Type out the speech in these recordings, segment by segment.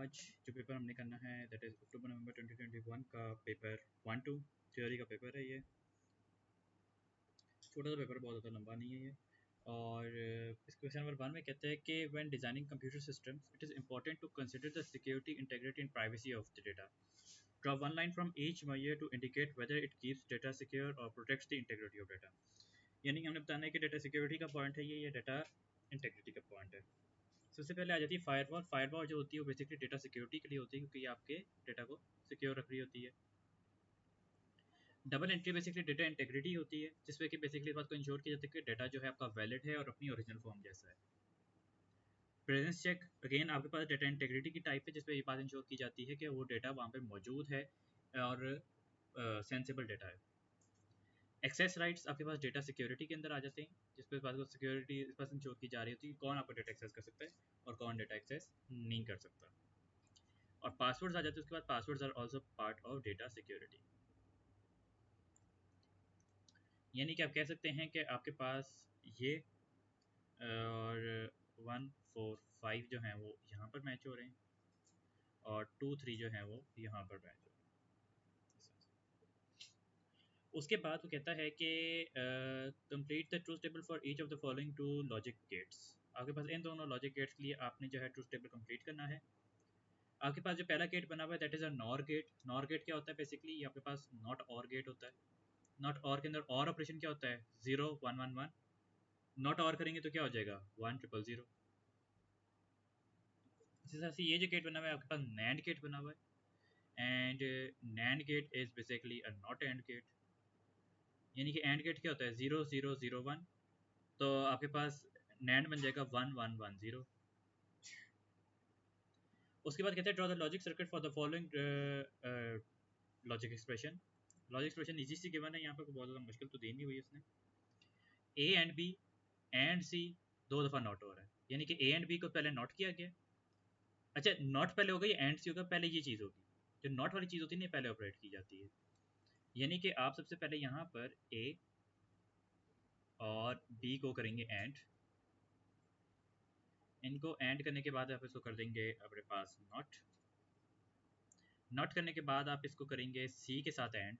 आज जो पेपर हमने करना है दैट इज़ अक्टूबर नवंबर 2021 का पेपर 1-2 थ्योरी का पेपर है। ये छोटा सा पेपर, बहुत ज़्यादा लंबा नहीं है ये। और इस क्वेश्चन नंबर 1 में कहते हैं कि when designing computer systems it is important to consider the security, integrity and privacy of the data. Draw one line from each measure to indicate whether it keeps data secure और protects the integrity of data. यानी कि हमने बताना है कि data security का point है ये डेटा इंटीग्रिटी का पॉइंट है। सबसे पहले आ जाती है फायरवॉल। फायरवॉल जो होती है वो बेसिकली डेटा सिक्योरिटी के लिए होती है, क्योंकि ये आपके डेटा को सिक्योर रख रही होती है। Double entry basically data integrity होती है, जिसमें कि बेसिकली इस बात को इंश्योर किया जाता है कि डेटा जो है आपका वैलिड है और अपनी ओरिजिनल फॉर्म जैसा है। प्रेजेंस चेक अगेन आपके पास डेटा इंटीग्रिटी की टाइप है, जिसमें ये बात इंश्योर की जाती है कि वो डेटा वहाँ पे मौजूद है और सेंसिबल डेटा है। एक्सेस राइट्स आपके पास डेटा सिक्योरिटी के अंदर आ जाते हैं, जिस पर बात को सिक्योरिटी इस पर इंश्योर की जा रही होती है कौन आपका डेटा एक्सेस कर सकता है और कौन डेटा एक्सेस नहीं कर सकता। और पासवर्ड्स आ जाते हैं उसके बाद। Passwords are also part of data security. यानी कि आप कह सकते हैं कि आपके पास ये और 1 4 5 जो हैं वो यहाँ पर मैच हो रहे हैं और 2 3 जो हैं वो यहाँ पर मैच हो रहे हैं। उसके बाद वो कहता है कि complete the truth table for each of the following two logic gates. आपके पास इन दोनों लॉजिक गेट्स के लिए आपने जो है ट्रूथ टेबल कंप्लीट करना है। आपके पास जो पहला गेट बना हुआ है that is a nor gate. Nor gate क्या होता है? बेसिकली ये आपके पास नॉट और गेट होता है। नॉट और के अंदर और ऑपरेशन क्या होता है? 0 1 1 1। नॉट और करेंगे तो क्या हो जाएगा? 1 0 0। इसी तरह से ये जो गेट बना हुआ है आपके पास नैंड गेट बना हुआ है। And nand gate is basically a not and gate. यानी कि एंड गेट क्या होता है? 0 0 0 1। तो आपके पास नैंड बन जाएगा 1 1 1 0। उसके बाद कहते हैं draw the logic circuit for the following logic expression. Logic expression easy सी गिवन है, यहाँ पर बहुत ज़्यादा मुश्किल तो दे नहीं हुई उसने। ए एंड बी एंड सी 2 दफ़ा नॉट हो रहा है, यानी कि ए एंड बी को पहले नॉट किया गया। अच्छा, नॉट पहले होगा या एंड सी होगा? पहले ये चीज़ होगी। जो नॉट वाली चीज़ होती है ना पहले ऑपरेट की जाती है। यानी कि आप सबसे पहले यहाँ पर ए और बी को करेंगे एंड। इनको एंड करने के बाद आप इसको कर देंगे अपने पास नॉट। नॉट करने के बाद आप इसको करेंगे सी के साथ एंड।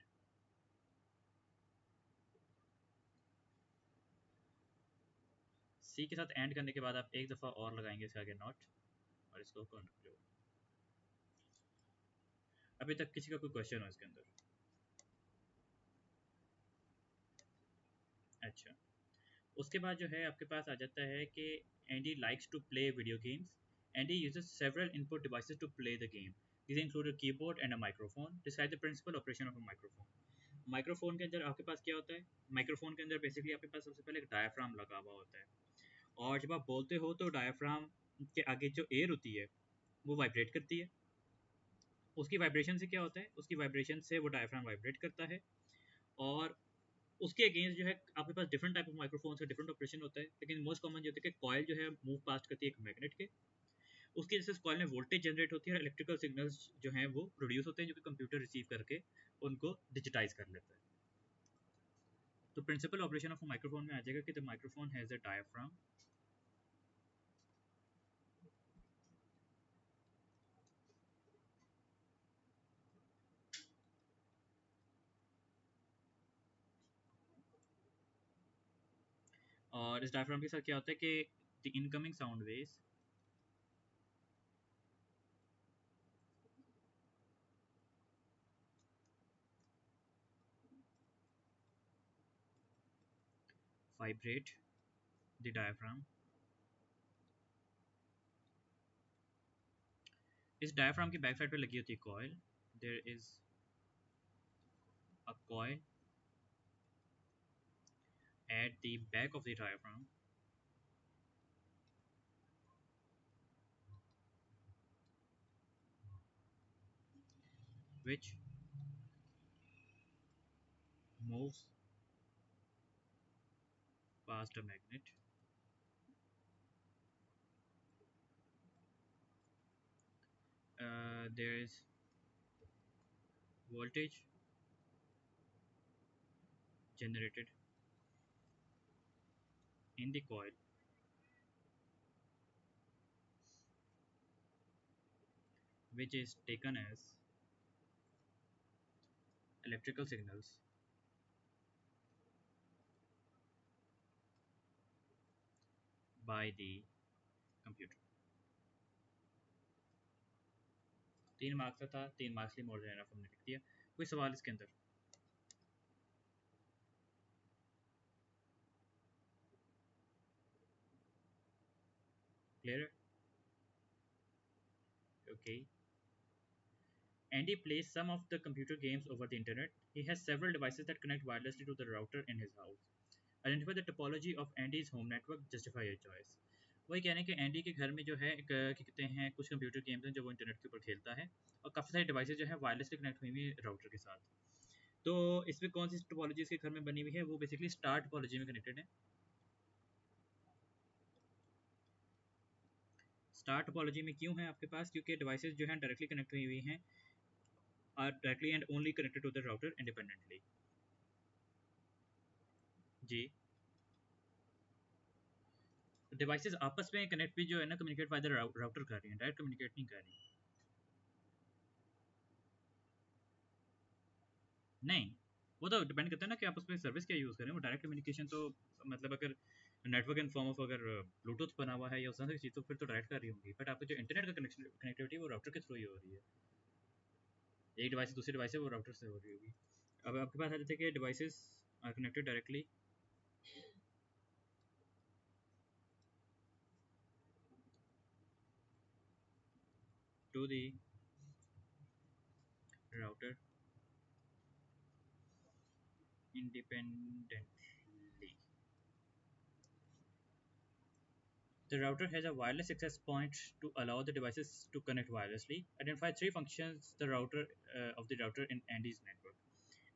सी के साथ एंड करने के बाद आप एक दफ़ा और लगाएंगे इसके आगे नॉट और इसको कंक्लूड। अभी तक किसी का कोई क्वेश्चन हो इसके अंदर? अच्छा, उसके बाद जो है आपके पास आ जाता है कि Andy likes to play video games. Andy uses several input devices to play the game. This include a keyboard and a microphone. Describe the principle operation of a microphone. Microphone के अंदर आपके पास क्या होता है? माइक्रोफोन के अंदर basically आपके पास सबसे पहले एक डायाफ्राम लगा हुआ होता है, और जब आप बोलते हो तो डायाफ्राम के आगे जो एयर होती है वो वाइब्रेट करती है। उसकी वाइब्रेशन से क्या होता है? उसकी वाइब्रेशन से वो डायाफ्राम वाइब्रेट करता है, और उसके अगेंस्ट जो है आपके पास डिफरेंट टाइप ऑफ माइक्रोफोन का डिफरेंट ऑपरेशन होता है। लेकिन मोस्ट कॉमन जो होता है कि कॉइल जो है मूव पास्ट करती है एक मैग्नेट के, उसकी वजह से कॉइल में वोल्टेज जनरेट होती है और इलेक्ट्रिकल सिग्नल्स जो हैं वो प्रोड्यूस होते हैं, जो कि कंप्यूटर रिसीव करके उनको डिजिटाइज कर लेता है। तो प्रिंसिपल ऑपरेशन ऑफ माइक्रोफोन में आ जाएगा कि the microphone has a diaphragm और इस डायफ्राम के साथ क्या होता है कि the incoming sound waves vibrate the diaphragm. इस डायफ्राम की बैक साइड पे लगी होती है coil. There is a coil at the back of the diaphragm which moves past a magnet. There is voltage generated in the coil which is taken as electrical signals by the computer. 3 marks का था, 3 marks लिए more than enough हमने लिख दिया। कोई सवाल इसके अंदर? Clear? Okay. Andy plays some of the computer games over the internet. He has several devices that connect wirelessly to the router in his house. Identify the topology of Andy's home network. Justify your choice. वही कह रहे हैं कि Andy के घर में जो है क्या कहते हैं, कुछ कंप्यूटर गेम्स हैं जो वो इंटरनेट के ऊपर खेलता है, और काफ़ी सारी डिवाइसेज जो है वायरलेसली कनेक्ट हुई हुई राउटर के साथ। तो इसमें कौन सी टोपोलॉजी इसके घर में बनी हुई है? वो बेसिकली स्टार टोपोलॉजी में कनेक्टेड है। स्टार टोपोलॉजी में क्यों है आपके पास? क्योंकि डिवाइसेज जो है डायरेक्टली कनेक्ट हुई हुई हैं, are directly and only connected to the router independently. जी, डिवाइसेस आपस में कनेक्ट भी जो है ना, कम्युनिकेट बाय द राउटर कर रही हैं, डायरेक्ट कम्युनिकेट नहीं कर रही। नहीं, वो तो डिपेंड करता है ना कि आप उसमें सर्विस क्या यूज़ करें। वो डायरेक्ट कम्युनिकेशन तो मतलब अगर नेटवर्क इन फॉर्म ऑफ अगर ब्लूटूथ बना हुआ है या उस तरह की चीज़, तो फिर तो डायरेक्ट कर रही होंगी। बट आपको जो इंटरनेट का कनेक्शन कनेक्टिविटी वो राउटर के थ्रू ही हो रही है। एक डिवाइस से दूसरी डिवाइस है वो राउटर से हो रही होगी। अब आपके पास आ जाते हैं कि devices are connected directly to the router independently. The router has a wireless access point to allow the devices to connect wirelessly. Identify 3 functions the router of the router in Andy's network.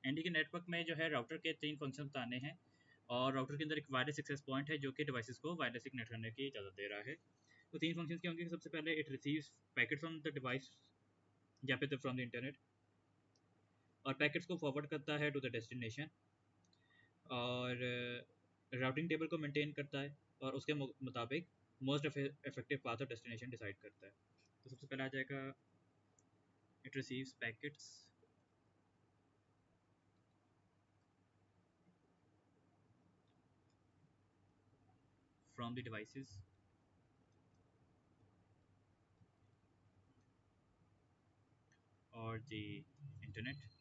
Andy के network में जो है router के 3 function बताने हैं, और router के अंदर एक वायरलेस एक्सेस पॉइंट है जो कि डिवाइसेस को वायरलेसली कनेक्ट करने की इजाज़त दे रहा है। तो 3 फंक्शन क्या होंगे? सबसे पहले it receives packets from the device या फिर फ्रॉम द इंटरनेट, और पैकेट्स को फॉरवर्ड करता है टू द डेस्टिनेशन, और राउटिंग टेबल को मेंटेन करता है, और उसके मुताबिक most effective path of destination decide करता है। तो सबसे पहले आ जाएगा it receives packets from the devices और द इंटरनेट।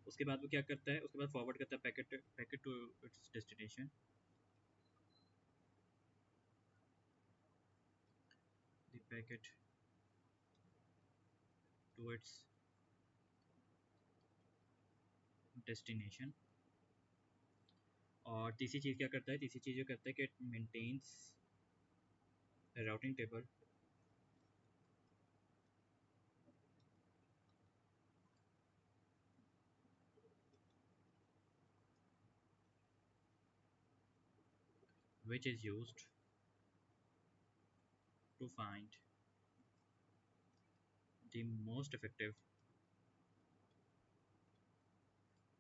उसके बाद वो क्या करता है? उसके बाद फॉरवर्ड करता है packet to its destination, the packet to its destination. और तीसरी चीज़ क्या करता है? तीसरी चीज़ जो करता है कि it maintains routing table which is used to find the most effective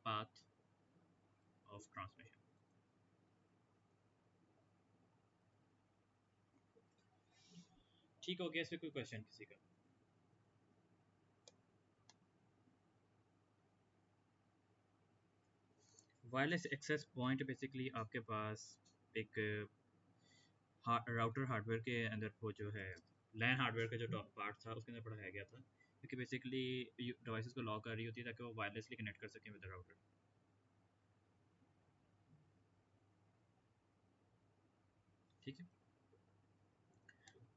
path of transmission. ठीक हो गया? इसमें कोई क्वेश्चन किसी का? वायरलेस एक्सेस पॉइंट बेसिकली आपके पास एक राउटर हार्डवेयर के अंदर वो जो है लैन हार्डवेयर का जो पार्ट था उसके अंदर पढ़ाया गया था, क्योंकि बेसिकली डिवाइसेस को लॉक कर रही होती है ताकि वो वायरलेसली कनेक्ट कर सकें विद राउटर। ठीक है।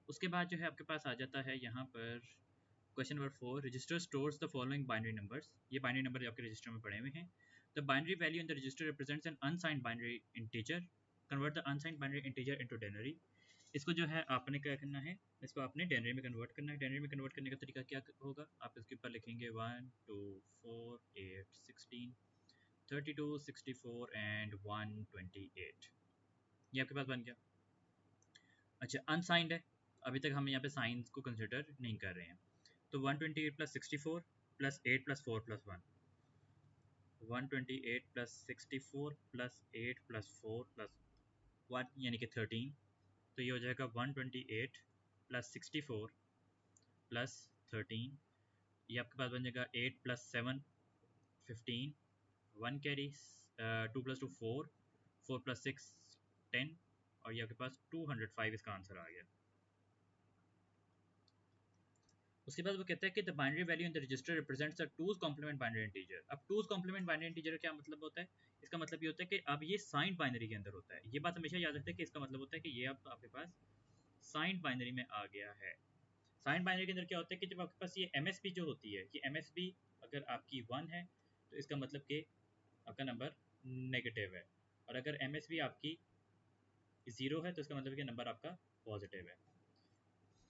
उसके बाद जो है आपके पास आ जाता है यहाँ पर question number 4। Register stores the following binary numbers. ये बाइनरी नंबर आपके रजिस्टर में पड़े हुए हैं। The binary value in the register represents an unsigned binary integer. Convert the unsigned binary integer into denary. इसको जो है आपने क्या करना है? इसको आपने डेनरी में कन्वर्ट करना है। डेनरी में कन्वर्ट करने का तरीका क्या होगा? आप इसके ऊपर लिखेंगे 1 2 4 8 16 32 64 एंड 128। ये आपके पास बन गया। अच्छा, अनसाइंड है, अभी तक हम यहाँ पे साइंस को कंसिडर नहीं कर रहे हैं। तो 128 plus 64 plus 8 plus 4 plus 1, 128 plus 64 plus 8 plus 4 plus 1 यानी कि 13। तो ये हो जाएगा 128 प्लस 64 प्लस 13, ये आपके पास बन जाएगा 8 प्लस 7 15, 1 कैरी, 2 प्लस 2 4, 4 प्लस 6 10, और ये आपके पास 205 इसका आंसर आ गया। उसके बाद वो कहता है कि the binary value in the register represents the two's complement binary integer. अब टूज कॉम्प्लीमेंट बाइनरी इंटीजर क्या मतलब होता है? इसका मतलब ये होता है कि अब ये साइंड बाइनरी के अंदर होता है। ये बात हमेशा याद रखते हैं कि इसका मतलब होता है कि ये अब आपके पास साइंड बाइनरी में आ गया है। साइंड बाइनरी के अंदर क्या होता है कि जब आपके पास ये एमएसबी जो होती है, ये एमएसबी अगर आपकी 1 है तो इसका मतलब कि आपका नंबर नेगेटिव है, और अगर एमएसबी आपकी 0 है तो इसका मतलब कि नंबर आपका पॉजिटिव है।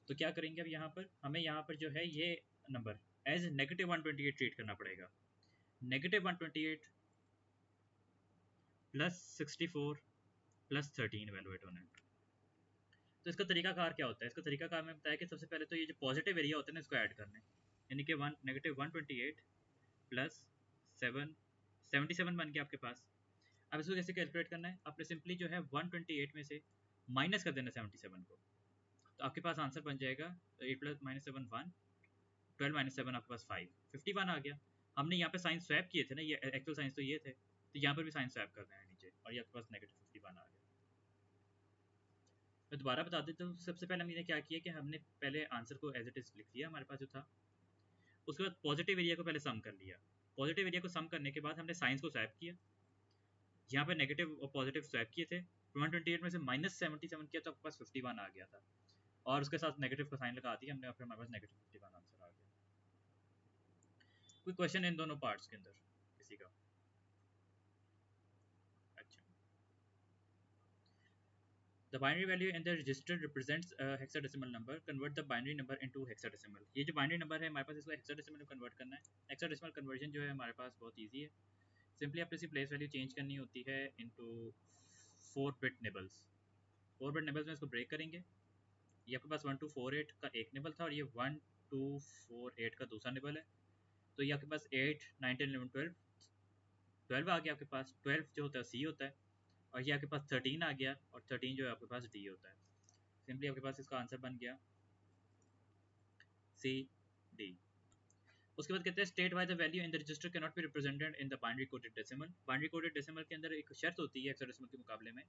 तो क्या करेंगे अब यहाँ पर हमें यहाँ पर जो है ये नंबर एज नेगेटिव 128 ट्रीट करना पड़ेगा। नेगेटिव 128 प्लस 64 प्लस 13 वैल्यूएट होना है। तो इसका तरीकाकार क्या होता है? इसका तरीकाकार में बताया कि सबसे पहले तो ये जो पॉजिटिव एरिया होते हैं ना इसको ऐड करना है, यानी कि नेगेटिव 128 प्लस 77 बन गया आपके पास। अब इसको कैसे कैलकुलेट करना है? आपने सिंपली जो है 128 में से माइनस कर देना 77 को, तो आपके पास आंसर बन जाएगा 8 प्लस माइनस 7 1, 12 माइनस 7 आपके पास 5, 51 आ गया। हमने यहाँ पे साइन स्वैप किए थे ना, ये एक्चुअल साइंस तो ये थे, तो यहाँ पर भी साइन स्वैप कर देना है नीचे, और ये आपके पास नेगेटिव 51 आ गया। मैं दोबारा बता देता हूँ। सबसे पहले हमने क्या किया कि हमने पहले आंसर को एज इट इज लिख लिया हमारे पास जो था, उसके बाद पॉजिटिव एरिया को पहले सम कर लिया। पॉजिटिव एरिया को सम करने के बाद हमने साइंस को स्वैप किया, यहाँ पे नेगेटिव और पॉजिटिव स्वैप किए थे, 128 में से माइनस 77 किया तो आपके पास 51 आ गया था, और उसके साथ नेगेटिव का साइन लगा दिया हमने, और फिर हमारे पास नेगेटिव 51 आंसर आ गया। कोई क्वेश्चन इन दोनों पार्ट्स के अंदर किसी का? अच्छा, the binary value in the register represents a hexadecimal number. Convert the binary number into hexadecimal. ये जो binary number है हमारे पास, इसको hexadecimal में कन्वर्ट करना है। hexadecimal conversion जो है हमारे पास बहुत easy है। सिंपली आपको इसकी प्लेस वैल्यू चेंज करनी होती है into 4 bit nibbles. 4 bit nibbles में इसको ब्रेक करेंगे। ये आपके पास 1248 का एक निबल था, और ये 1248 का दूसरा निबल है। तो ये आपके पास 8 9 10 11 12 12 आ गया आपके पास। 12 जो होता है सी होता है, और ये आपके पास 13 आ गया, और 13 जो है आपके पास डी होता है। सिंपली आपके पास इसका आंसर बन गया सी डी। उसके बाद कहते हैं state why the value in the register can not be represented in the binary coded decimal. Binary coded decimal के अंदर एक शर्त होती है हेक्साडेसिमल के मुकाबले में,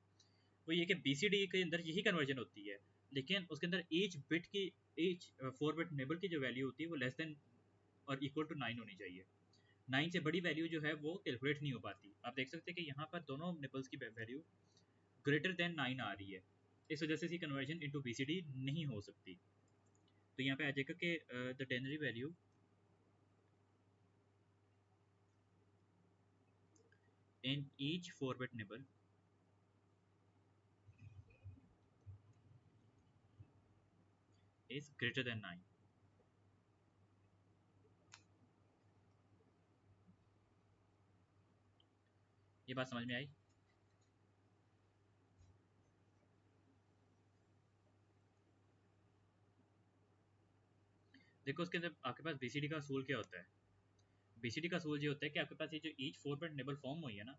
वो ये कि बीसीडी के अंदर यही कन्वर्जन होती है, लेकिन उसके अंदर ईच बिट की, ईच 4 बिट नेबल की जो वैल्यू होती है वो लेस देन और इक्वल टू 9 होनी चाहिए। 9 से बड़ी वैल्यू जो है वो कैलकुलेट नहीं हो पाती। आप देख सकते हैं कि यहाँ पर दोनों निबल्स की वैल्यू ग्रेटर देन 9 आ रही है, इस वजह से इसकी कन्वर्जन इनटू बीसीडी नहीं हो सकती। तो यहाँ पे आ जाएगा कि the tannery value in each 4-bit nibble is greater than 9। ये बात समझ में आई? देखो उसके अंदर आपके पास बीसीडी का असूल क्या होता है? बीसीडी का असूल ये होता है कि आपके पास ये जो ईच 4-बिट निबल फॉर्म हुई है ना,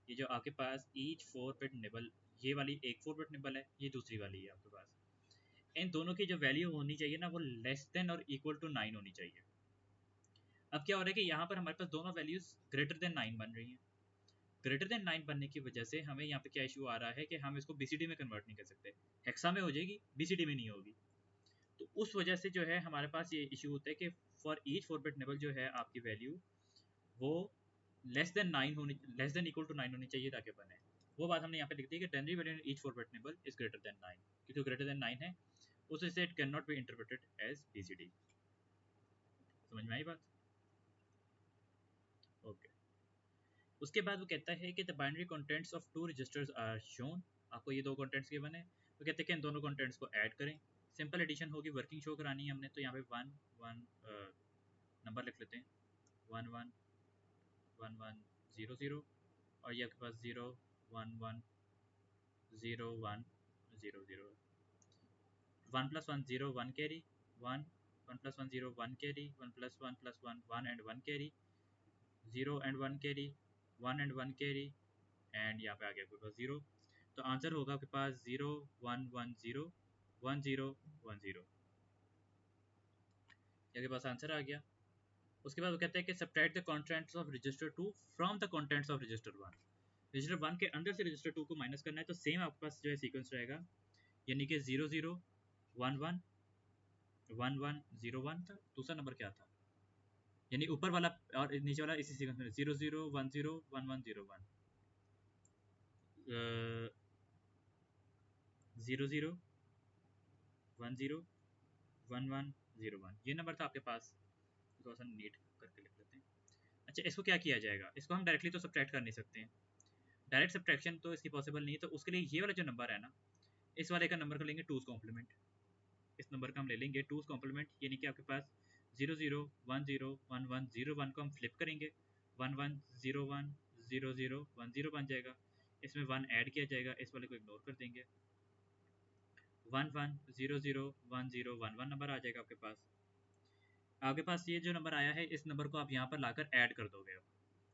ये जो आपके पास ईच 4-बिट निबल, ये वाली एक 4-बिट निबल है, ये दूसरी वाली है आपके पास, इन दोनों की जो वैल्यू होनी चाहिए ना वो लेस देन और इक्वल टू 9 होनी चाहिए। अब क्या हो रहा है कि यहाँ पर हमारे पास दोनों वैल्यूज ग्रेटर देन 9 बन रही हैं। ग्रेटर देन 9 बनने की वजह से हमें यहाँ पे क्या इशू आ रहा है कि हम इसको बीसीडी में कन्वर्ट नहीं कर सकते। हेक्सा में हो जाएगी, बीसीडी में नहीं होगी। तो उस वजह से जो है हमारे पास ये इशू होता है कि फॉर ईच 4-बिट निबल जो है आपकी वैल्यू वो लेस देन 9 होनी, लेस देन इक्वल टू 9 होनी चाहिए ताकि बने। वो बात हमने यहाँ पे लिख दी कि टेनरी वैल्यू ईच 4-बिट निबल इज ग्रेटर देन 9, क्योंकि ग्रेटर देन 9 है उस वजह से it can not be interpreted as BCD. समझ में आई बात? ओके। उसके बाद वो कहता है कि the binary contents of two registers are shown. आपको ये दो कंटेंट्स गिवन है, वो कहते हैं कि इन दोनों कंटेंट्स को ऐड करें। सिंपल एडिशन होगी, वर्किंग शो करानी है हमने, तो यहाँ पे 1 1 नंबर लिख लेते हैं, 1 1 1 1 0 0, और ये आपके पास 0 1 1 0 1 0 0। 1 plus 1 0 1 carry, 1 1 plus 1 0 1 carry, 1 plus 1 plus 1 1 and 1 carry, 0 and 1 carry, 1 and 1 carry, and यहाँ पे आ गया आपके पास 0। तो आंसर होगा आपके पास 0 1 1 0 1010 आपके पास आंसर आ गया। उसके बाद वो कहते हैं कि subtract the contents of register 2 from the contents of register 1। Register 1 के अंदर से रजिस्टर 2 को माइनस करना है, तो सेम आपके पास जो है सीक्वेंस रहेगा, यानी कि 00111101 था। दूसरा नंबर क्या था, यानी ऊपर वाला और नीचे वाला इसी सीक्वेंस में 00101101 00101101 ये नंबर था आपके पास। थोड़ा सा नीट करके लिख लेते हैं। अच्छा, इसको क्या किया जाएगा, इसको हम डायरेक्टली तो सब्ट्रैक्ट कर नहीं सकते हैं, डायरेक्ट सब्ट्रैक्शन तो इसकी पॉसिबल नहीं है, तो उसके लिए ये वाला जो नंबर है ना, इस वाले का नंबर को लेंगे 2's कॉम्प्लीमेंट। इस नंबर का हम ले लेंगे 2's कॉम्प्लीमेंट, यानी कि आपके पास 00101101 को हम फ्लिप करेंगे, 11010010 बन जाएगा। इसमें 1 ऐड किया जाएगा, इस वाले को इग्नोर कर देंगे, 11001011 नंबर आ जाएगा आपके पास। आपके पास ये जो नंबर आया है, इस नंबर को आप यहाँ पर लाकर ऐड कर दोगे। अब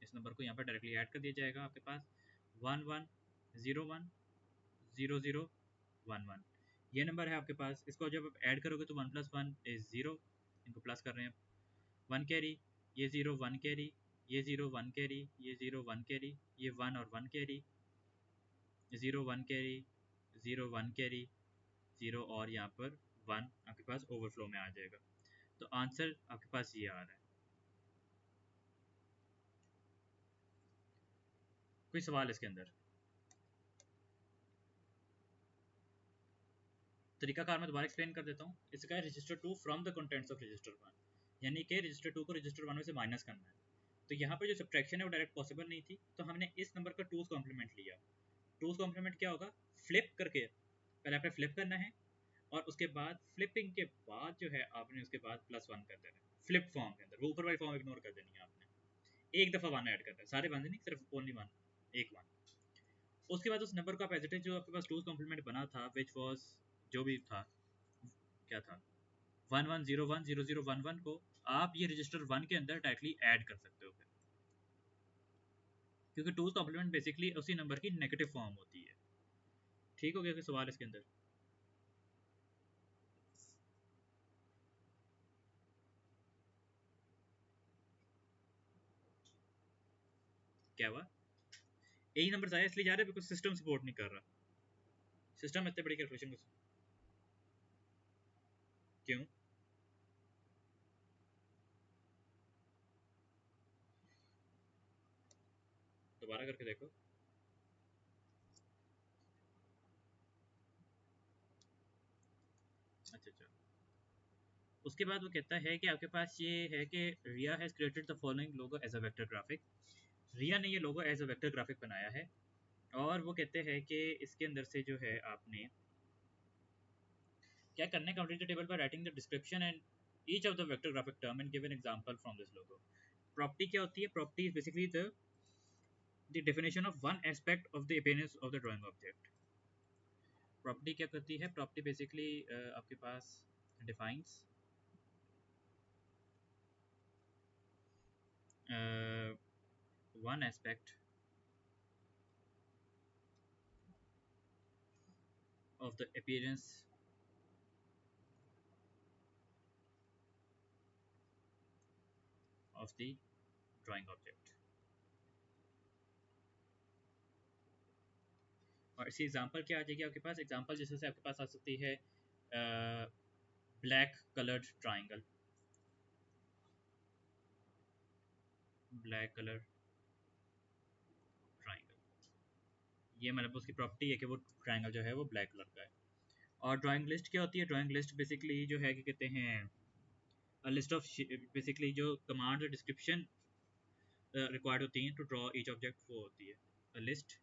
इस नंबर को यहाँ पर डायरेक्टली ऐड कर दिया जाएगा आपके पास 11010011 ये नंबर है आपके पास। इसको जब आप ऐड करोगे तो 1 + 1 = 0, इनको प्लस कर रहे हैं 1 कैरी, ये 0 1 कैरी, ये 0 1 कैरी, ये 0 1 कैरी, ये 1 और 1 कैरी, 0 1 कैरी, 0 1 कैरी, 0 और यहाँ पर 1 आपके पास ओवरफ्लो में आ जाएगा। तो आंसर आपके पास ये आ रहा है। कोई सवाल इसके अंदर? तरीकाकार मैं दोबारा एक्सप्लेन कर देता हूँ। इसका है register 2 from the contents of register 1, यानी कि रजिस्टर 2 को रजिस्टर 1 में से माइनस करना है। तो यहाँ पर जो सब्ट्रैक्शन है वो डायरेक्ट पॉसिबल नहीं थी, तो हमने इस नंबर का 2's कॉम्प्लीमेंट लिया। 2's कॉम्प्लीमेंट क्या होगा, फ्लिप करके पहले आपने फ्लिप करना है, और उसके बाद फ्लिपिंग के बाद जो है आपने उसके बाद +1 कर देना है फ्लिप फॉर्म के अंदर। वो ऊपर वाली फॉर्म इग्नोर कर देनी है आपने, एक दफ़ा 1 ऐड करना है, सारे 1 नहीं, सिर्फ ओनली 1, एक 1। उसके बाद उस नंबर को आप एज इट इज जो आपके पास 2's कॉम्प्लीमेंट बना था, विच वॉज जो भी था, क्या था 11010011 को आप ये रजिस्टर 1 के अंदर डायरेक्टली ऐड कर सकते हो फिर, क्योंकि 2's कॉम्प्लीमेंट बेसिकली उसी नंबर की नेगेटिव फॉर्म होती है। ठीक हो गया कोई सवाल इसके अंदर? क्या हुआ, यही नंबर आया इसलिए जा रहे हैं बिकॉज सिस्टम सपोर्ट नहीं कर रहा, सिस्टम इतने बड़ी कैलकुलेशन क्यों? दोबारा करके देखो। अच्छा अच्छा, उसके बाद वो कहता है कि आपके पास ये है कि Riya has created the following logo as a vector graphic. Riya ने ये logo as a vector graphic बनाया है, और वो कहते हैं कि इसके अंदर से जो है आपने क्या करना है, complete the table by writing the description and each of the vector graphic term and give an example from this logo. Property क्या होती है, property is basically the definition of one aspect of the appearance of the drawing object. Property क्या करती है, property basically आपके पास defines one aspect of the appearance of the drawing object। और इसकी example क्या आ जाएगी आपके पास, एग्जांपल जैसे से आपके पास आ सकती है black coloured triangle, black colour triangle, ये मतलब उसकी प्रॉपर्टी है कि वो ट्राइंगल जो है वो ब्लैक कलर का है। और ड्राइंग लिस्ट क्या होती है, ड्राइंग लिस्ट बेसिकली जो है कि कहते हैं लिस्ट ऑफ बेसिकली जो कमांड और डिस्क्रिप्शन रिक्वायर्ड होती हैं टू ड्रॉ ईच ऑब्जेक्ट, वो होती है a list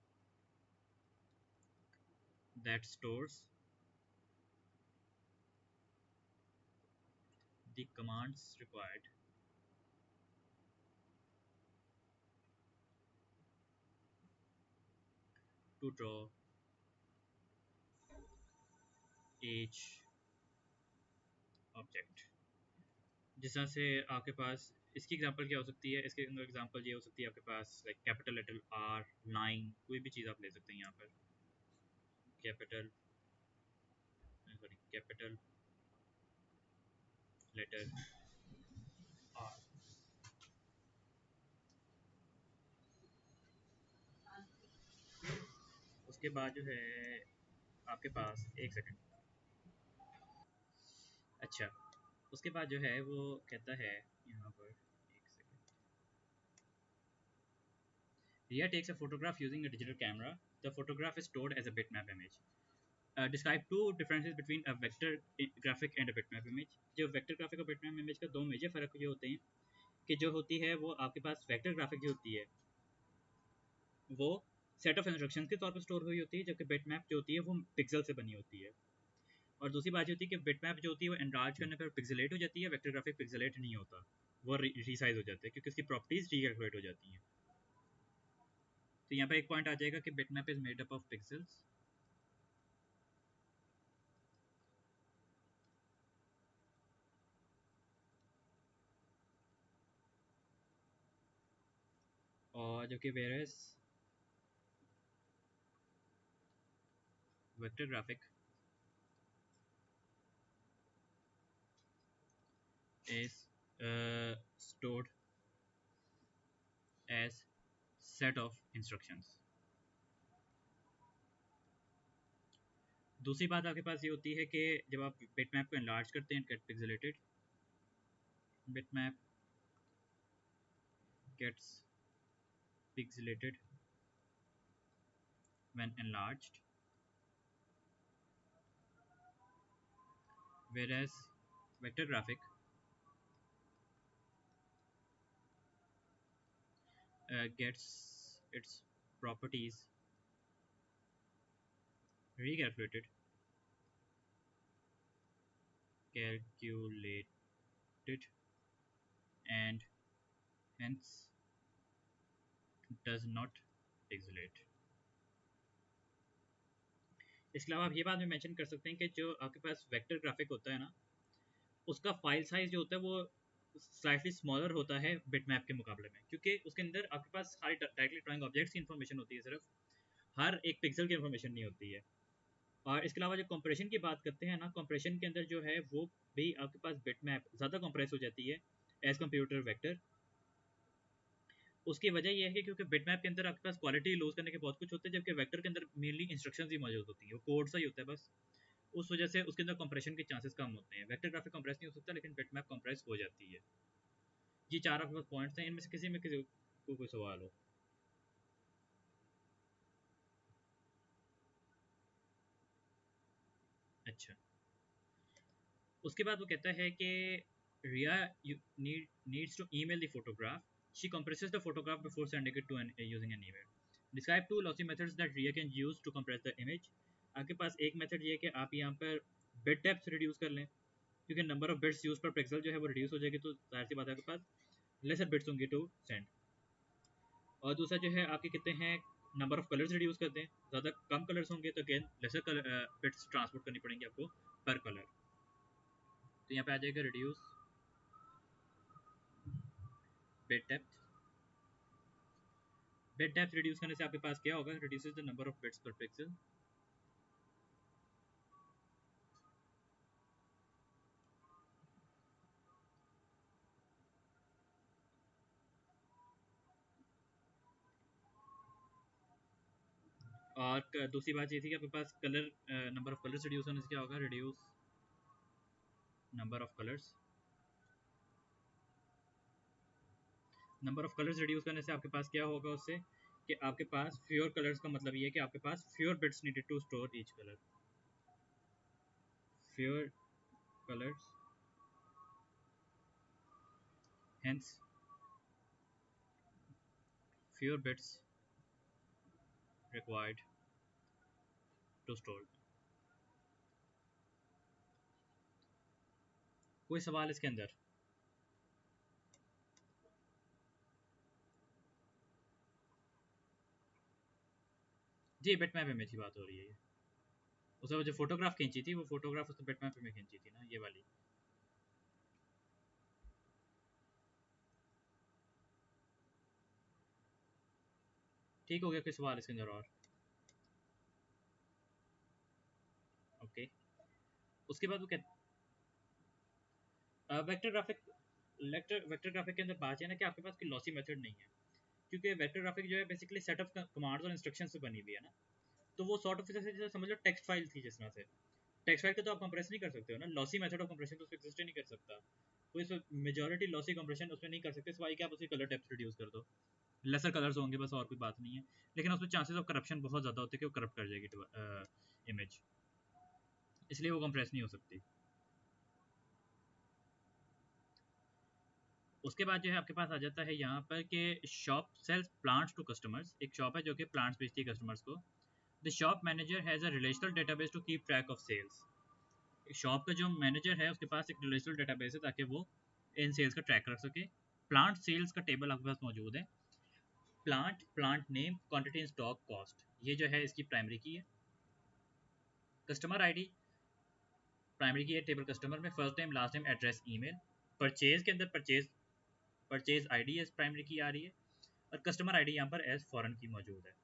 that stores the commands required to draw each object। जिस तरह से आपके पास इसकी एग्जांपल क्या हो सकती है, इसके अंदर एग्जांपल ये हो सकती है आपके पास like capital letter R, line, कोई भी चीज़ आप ले सकते हैं यहाँ पर, कैपिटल capital letter R। उसके बाद जो है आपके पास एक सेकंड। अच्छा, उसके बाद जो है वो कहता है यहाँ पर एक second. Ria takes a photograph using a digital camera. The photograph is stored as a bitmap image. Describe two differences between a vector graphic and a bitmap image. जो वेक्टर ग्राफिक और बिटमैप इमेज का दो major फ़र्क ये होते हैं कि जो होती है वो आपके पास वेक्टर ग्राफिक जो होती है वो सेट ऑफ इंस्ट्रक्शंस के तौर पर स्टोर हुई होती है, जबकि बिटमैप जो होती है वो पिक्सल से बनी होती है। और दूसरी बात ये होती है कि बिटमैप जो होती है वो एनलार्ज करने पर पिक्सेलेट हो जाती है, वेक्टर ग्राफिक पिक्सेलेट नहीं होता, वो रीसाइज हो जाता है क्योंकि उसकी प्रॉपर्टीज रीकैलकुलेट हो जाती हैं। तो यहाँ पर एक पॉइंट आ जाएगा कि bitmap is made up of pixels और जबकि versus vector graphic is stored as set of instructions। दूसरी बात आपके पास ये होती है कि जब आप बिटमैप को एनलार्ज करते हैं get pixelated, bitmap gets pixelated when enlarged, whereas vector graphic gets its properties calculated and hence does not pixelate। इसके अलावा आप ये बात भी मेंशन कर सकते हैं कि जो आपके पास वेक्टर ग्राफिक होता है ना, उसका फाइल साइज जो होता है वो स्लाइटली स्मॉलर होता है बिटमैप के मुकाबले में, क्योंकि उसके अंदर आपके पास सारी डायरेक्टली ड्राइंग ऑब्जेक्ट्स की इन्फॉर्मेशन होती है, सिर्फ हर एक पिक्सल की इन्फॉर्मेशन नहीं होती है। और इसके अलावा जो कंप्रेशन की बात करते हैं ना, कंप्रेशन के अंदर जो है वो भी आपके पास बिटमैप ज़्यादा कंप्रेस हो जाती है एज कंप्यूटर वेक्टर। उसकी वजह यह है कि क्योंकि बिटमैप के अंदर आपके पास क्वालिटी लूज करने के बहुत कुछ होते हैं, जबकि वेक्टर के अंदर मेनली इंस्ट्रक्शंस ही मौजूद होती है, वो कोड सा ही होता है बस। उस वजह से उसके अंदर कंप्रेशन के चांसेस कम होते हैं। वेक्टर ग्राफिक कंप्रेस नहीं हो सकता, लेकिन बिटमैप कंप्रेस हो जाती है। ये चार आपके पास पॉइंट्स हैं, इनमें से किसी में किसी को कोई सवाल हो? अच्छा, उसके बाद वो कहता है कि रिया needs to email the photograph. She compresses the photograph before sending it to using an email. Describe two lossy methods that Ria can use to compress the image. आपके पास एक मेथड ये है कि आप यहाँ पर बिट डेप्थ रिड्यूस कर लें, क्योंकि नंबर ऑफ बिट्स यूज पर पिक्सल जो है वो रिड्यूस हो जाएगी, तो जाहिर सी बात है आपके पास लेसर बिट्स होंगे टू सेंड। और दूसरा जो है आपके कितने हैं नंबर ऑफ कलर्स रिड्यूस करते हैं, ज़्यादा कम कलर्स होंगे तो again lesser colour bits transport करनी पड़ेंगी आपको पर कलर। तो यहाँ पे आ जाएगा reduce bit depth. Bit depth reduce करने से आपके पास क्या होगा, reduces the number of bits per pixel. और दूसरी बात ये थी कि आपके पास colour number of colours reduce होने से क्या होगा, reduce number of colours. Number of colours reduce करने से आपके पास क्या होगा उससे, कि आपके पास फ्यूअर कलर्स का मतलब ये है कि आपके पास fewer bits needed to store each colour. Fewer colours hence fewer bits required to store। कोई सवाल इसके अंदर? जी बिटमैप इमेज की बात हो रही है। उसने जो फोटोग्राफ खींची थी वो फोटोग्राफ उसने बिटमैप में खींची थी ना, ये वाली। ठीक हो गया, कोई सवाल इसके अंदर और? ओके। उसके बाद वो कहते वेक्टर ग्राफिक वेक्टर ग्राफिक के अंदर बात है ना कि आपके पास कोई लॉसी मेथड नहीं है, क्योंकि वेक्टर ग्राफिक जो है बेसिकली सेट ऑफ कमांड्स और इंस्ट्रक्शन से बनी हुई है ना, तो वो सॉर्ट ऑफ जैसे समझ लो टेक्स्ट फाइल थी जिस तरह से। टेक्स्ट फाइल को तो आप कंप्रेस नहीं कर सकते हो ना, लॉसी मेथड ऑफ कंप्रेशन तो उसमें एग्जिस्ट ही नहीं कर सकता, कोई मेजॉरिटी लॉसी कंप्रेशन उसमें नहीं कर सकते सिवाय कि आप उसके कलर डेप्थ रिड्यूस कर दो, लेसर कलर्स होंगे बस, और कोई बात नहीं है। लेकिन उसमें चांसेस ऑफ करप्शन बहुत ज़्यादा होते हैं कि वो करप्ट कर जाएगी इमेज, इसलिए वो कंप्रेस नहीं हो सकती। उसके बाद जो है आपके पास आ जाता है यहाँ पर कि shop sells plants to customers. एक शॉप है जो कि प्लांट्स बेचती है कस्टमर्स को। The shop manager has a relational database to keep track of sales. Shop का जो मैनेजर है उसके पास एक रिलेशनल डेटाबेस है ताकि वो इन सेल्स का ट्रैक रख सके। प्लांट सेल्स का टेबल आपके पास मौजूद है। Plant, plant name, quantity in stock, cost, ये जो है इसकी प्राइमरी की है। कस्टमर आईडी प्राइमरी की है टेबल कस्टमर में, first name, last name, address, email. Purchase के अंदर परचेज आईडी एज प्राइमरी की आ रही है, और कस्टमर आईडी यहाँ पर एज फॉरेन की मौजूद है।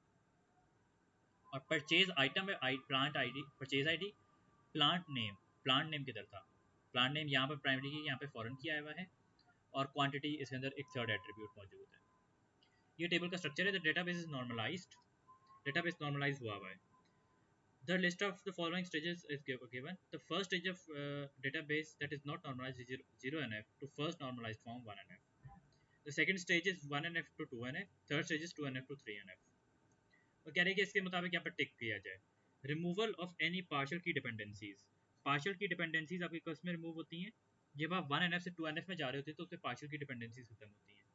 और परचेज आइटम है plant ID, purchase ID, plant name किधर था, प्लांट नेम यहाँ पर प्राइमरी की, यहाँ पे फॉरेन की आया हुआ है, और क्वांटिटी इसके अंदर एक थर्ड एट्रीब्यूट मौजूद है। ये टेबल का स्ट्रक्चर है। The database is normalised, database normalise हुआ हुआ है। The list of the following stages is given. The first stage of database that is not normalized is 0NF to first normalized form 1NF. The second stage is 1NF to 2NF. Third stage is 2NF to 3NF. और कह रहे हैं कि इसके मुताबिक यहाँ पर टिक किया जाए। रिमूवल ऑफ एनी पार्शियल की डिपेंडेंसीज। पार्शियल की डिपेंडेंसीज आपकी कस में रिमूव होती हैं जब आप 1NF से 2NF में जा रहे होते हैं, तो उससे पार्शियल की डिपेंडेंसीज खत्म होती हैं।